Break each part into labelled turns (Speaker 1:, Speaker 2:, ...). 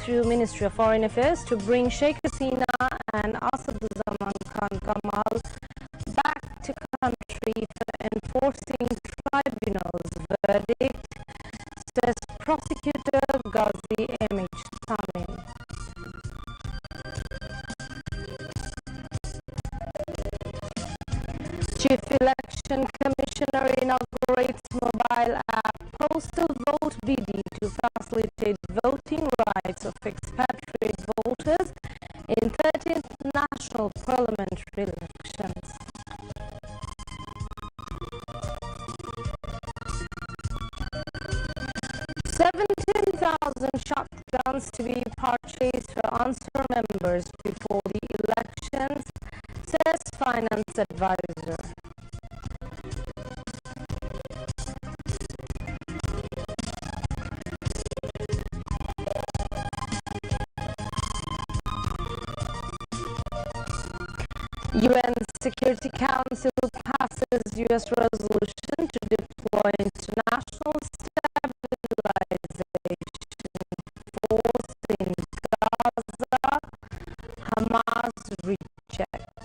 Speaker 1: through Ministry of Foreign Affairs to bring Sheikh Hasina and Asaduzzaman Khan Kamal back to country for enforcing tribunal's verdict, says prosecutor Ghazi M.H. Samin. Chief Election Commissioner inaugurates mobile app Postal Vote BD to facilitate voting rights of expatriate voters in 13th national parliamentary elections. $17,000 shotguns to be purchased for Ansar members before the elections, says finance advisor. UN Security Council passes U.S. resolution to deploy international stabilization force in Gaza. Hamas rejects.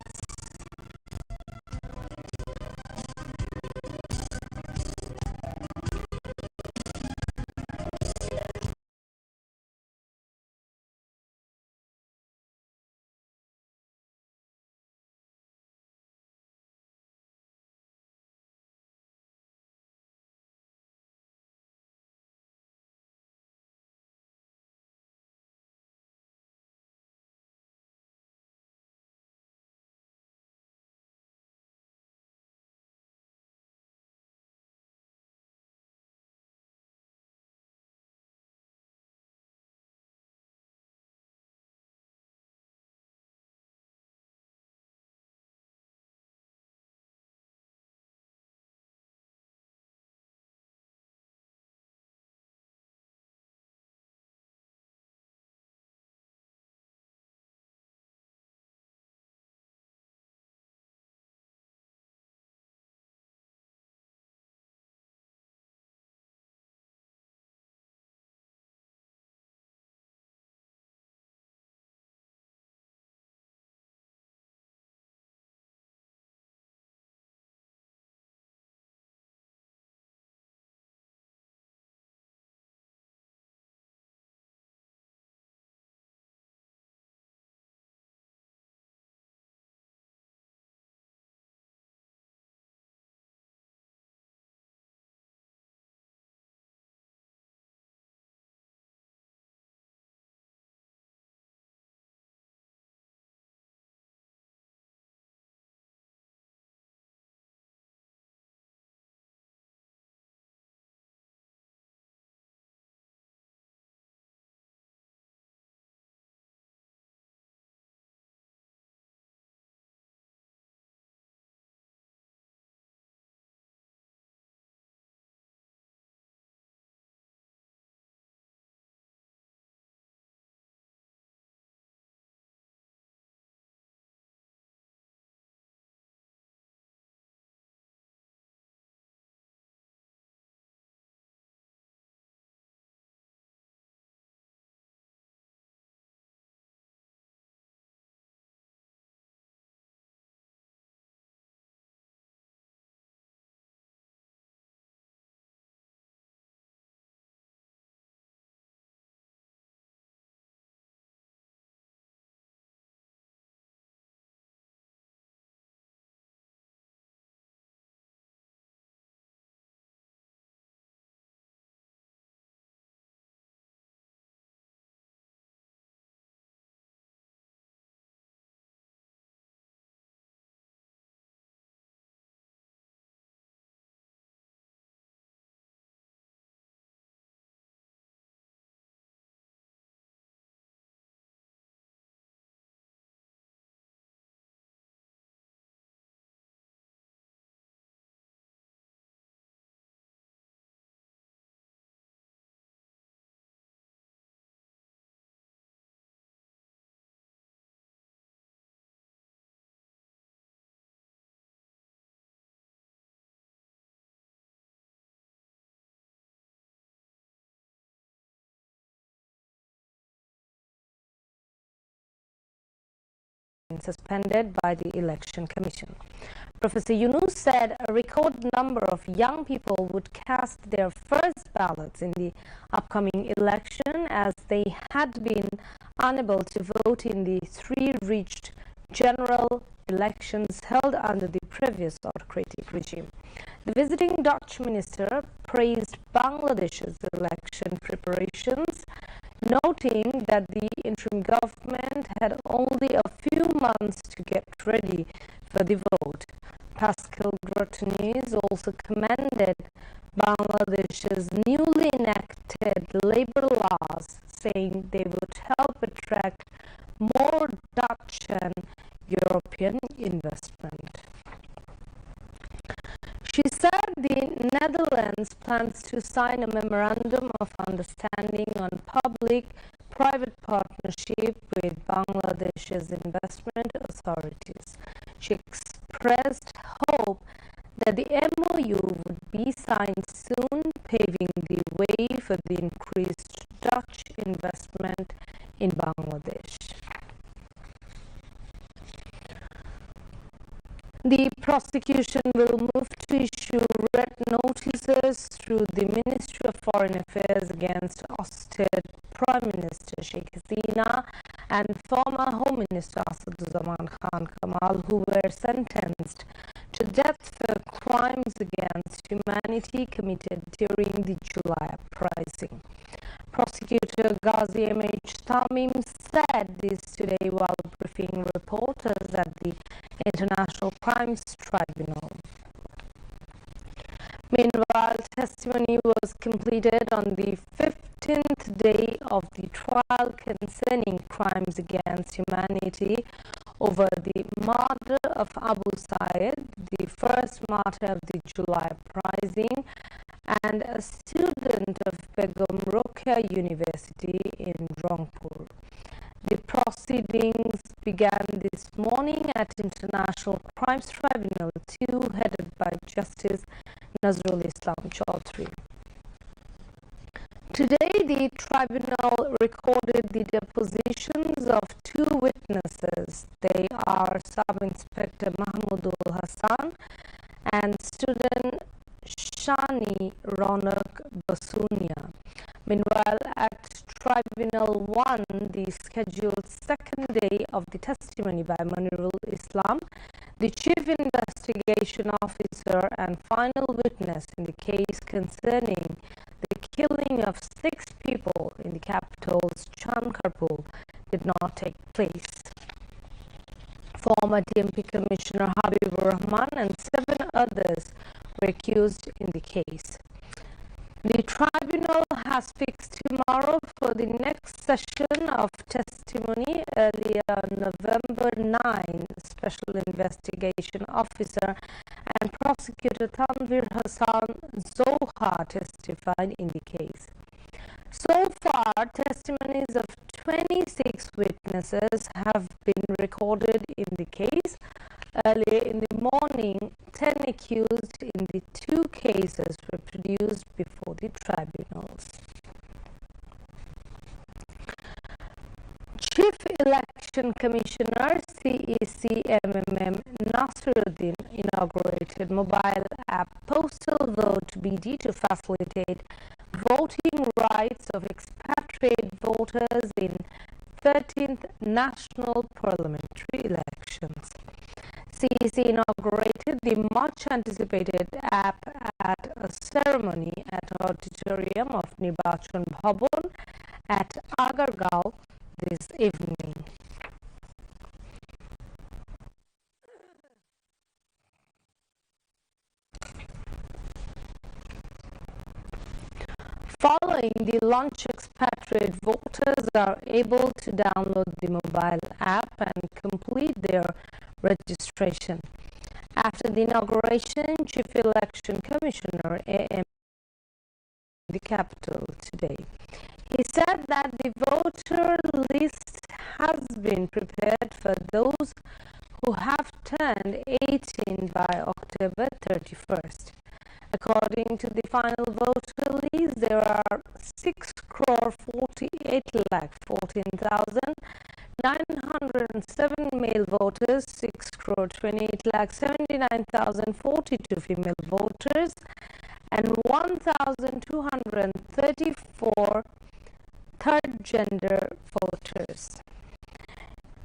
Speaker 1: been suspended by the Election Commission. Professor Yunus said a record number of young people would cast their first ballots in the upcoming election, as they had been unable to vote in the three reached general elections held under the previous autocratic regime. The visiting Dutch minister praised Bangladesh's election preparations, noting that the interim government had only a few months to get ready for the vote. Pascal Grotenes also commended Bangladesh's newly enacted labor laws, saying they would help attract more Dutch and European investment. She said the Netherlands plans to sign a memorandum of understanding on public-private partnership with Bangladesh's investment authorities. She expressed hope that the MOU would be signed soon, paving the way for the increased Dutch investment in Bangladesh. The prosecution will move to issue red notices through the Ministry of Foreign Affairs against ousted Prime Minister Sheikh Hasina and former Home Minister Asaduzzaman Khan Kamal, who were sentenced to death for crimes against humanity committed during the July uprising. Prosecutor Ghazi M.H. Tamim said this today while briefing reporters at the International Crimes Tribunal. Meanwhile, testimony was completed on the 15th day of the trial concerning crimes against humanity over the murder of Abu Said, the first martyr of the July uprising, and a student of Begum Rokeya University in Rangpur. The proceedings began this morning at International Crimes Tribunal 2, headed by Justice Nazrul Islam Chaudhry. Today, the tribunal recorded the depositions of two witnesses. They are Sub-Inspector Mahmoudul Hassan and student Shani Ronak Basunia. Meanwhile, at Tribunal 1, the scheduled second day of the testimony by Manirul Islam, the Chief Investigation Officer and final witness in the case concerning the killing of 6 people in the capital's Chankarpur, did not take place. Former DMP Commissioner Habibur Rahman and 7 others were accused in the case. The tribunal has fixed tomorrow for the next session of testimony. Earlier, November 9, Special Investigation Officer and Prosecutor Tanvir Hassan Zoha testified in the case. So far, testimonies of 26 witnesses have been recorded in the case. Earlier in the morning, 10 accused in the 2 cases were produced before the tribunals. Chief Election Commissioner CEC-MMM Nasiruddin inaugurated mobile app Postal Vote BD to facilitate voting rights of expatriate voters in 13th National Parliamentary Elections. CEC inaugurated the much-anticipated app at a ceremony at Auditorium of Nirbachan Bhavan at Agargaon this evening. Following the launch, expatriate voters are able to download the mobile app and complete their registration. After the inauguration, Chief Election Commissioner A.M. the capital today. He said that the voter list has been prepared for those who have turned 18 by October 31st. According to the final voter list, there are 6,48,14,9 907 male voters, 6,28,79,042 female voters, and 1,234 third gender voters.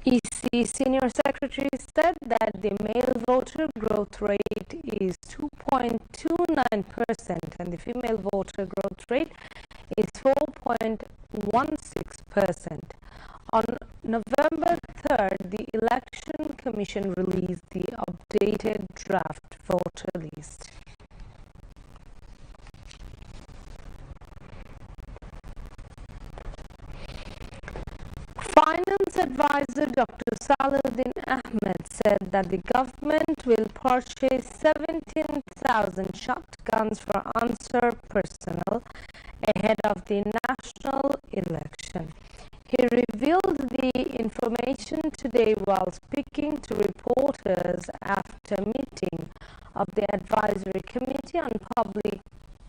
Speaker 1: EC Senior Secretary said that the male voter growth rate is 2.29% and the female voter growth rate is 4.16%. On November 3rd, the Election Commission released the updated draft voter list. Finance advisor Dr. Salahuddin Ahmed said that the government will purchase 17,000 shotguns for Ansar personnel ahead of the national election. He revealed the information today while speaking to reporters after a meeting of the Advisory Committee on Public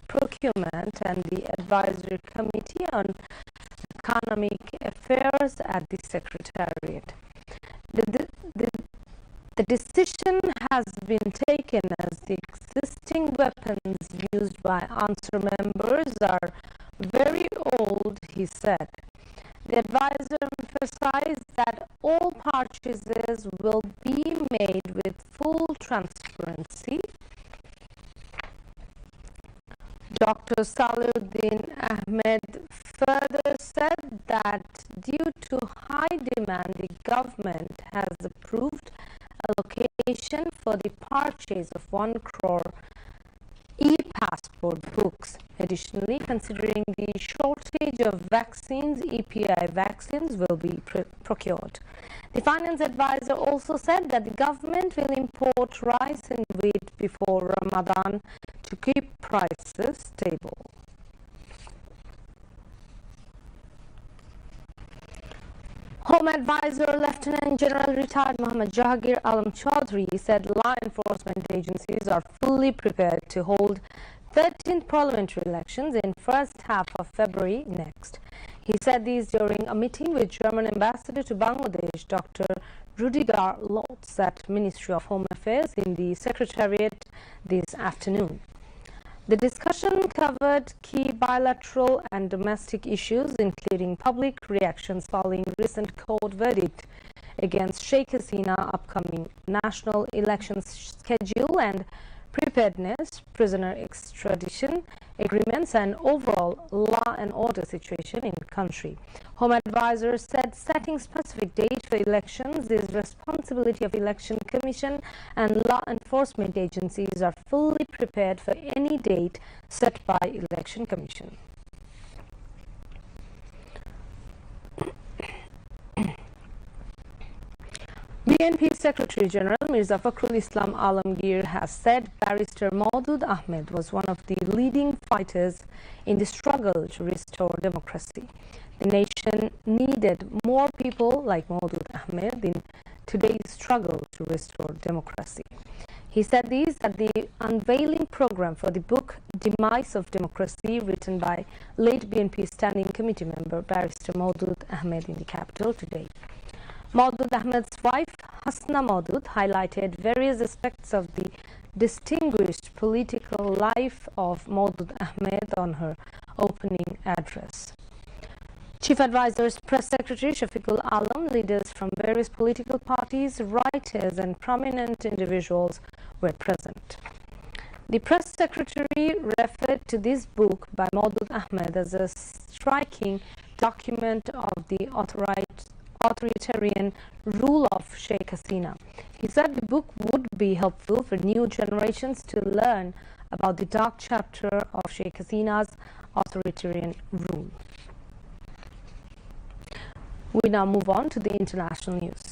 Speaker 1: Procurement and the Advisory Committee on Economic Affairs at the Secretariat. The decision has been taken as the existing weapons used by Ansar members are very old, he said. The advisor emphasized that all purchases will be made with full transparency. Dr. Salahuddin Ahmed further said that due to high demand, the government has approved allocation for the purchase of 1 crore e-passport books. Additionally, considering the shortage of vaccines, EPI vaccines will be procured. The finance advisor also said that the government will import rice and wheat before Ramadan to keep prices stable. Home Advisor Lieutenant General Retired Muhammad Jahangir Alam Chaudhry said law enforcement agencies are fully prepared to hold 13th parliamentary elections in first half of February next. He said these during a meeting with German Ambassador to Bangladesh, Dr. Rudiger Lotz at Ministry of Home Affairs in the Secretariat this afternoon. The discussion covered key bilateral and domestic issues, including public reactions following recent court verdict against Sheikh Hasina, upcoming national elections schedule and preparedness, prisoner extradition agreements, and overall law and order situation in country. Home Advisor said setting specific date for elections is responsibility of Election Commission and law enforcement agencies are fully prepared for any date set by Election Commission. BNP Secretary General Mirza Fakhrul Islam Alamgir has said Barrister Maudud Ahmed was one of the leading fighters in the struggle to restore democracy. The nation needed more people like Maudud Ahmed in today's struggle to restore democracy. He said these at the unveiling program for the book Demise of Democracy, written by late BNP Standing Committee member Barrister Maudud Ahmed in the capital today. Maudud Ahmed's wife, Hasna Maudud, highlighted various aspects of the distinguished political life of Maudud Ahmed on her opening address. Chief Advisor's Press Secretary Shafiqul Alam, leaders from various political parties, writers and prominent individuals were present. The Press Secretary referred to this book by Maudud Ahmed as a striking document of the authoritarian rule of Sheikh Hasina. He said the book would be helpful for new generations to learn about the dark chapter of Sheikh Hasina's authoritarian rule. We now move on to the international news.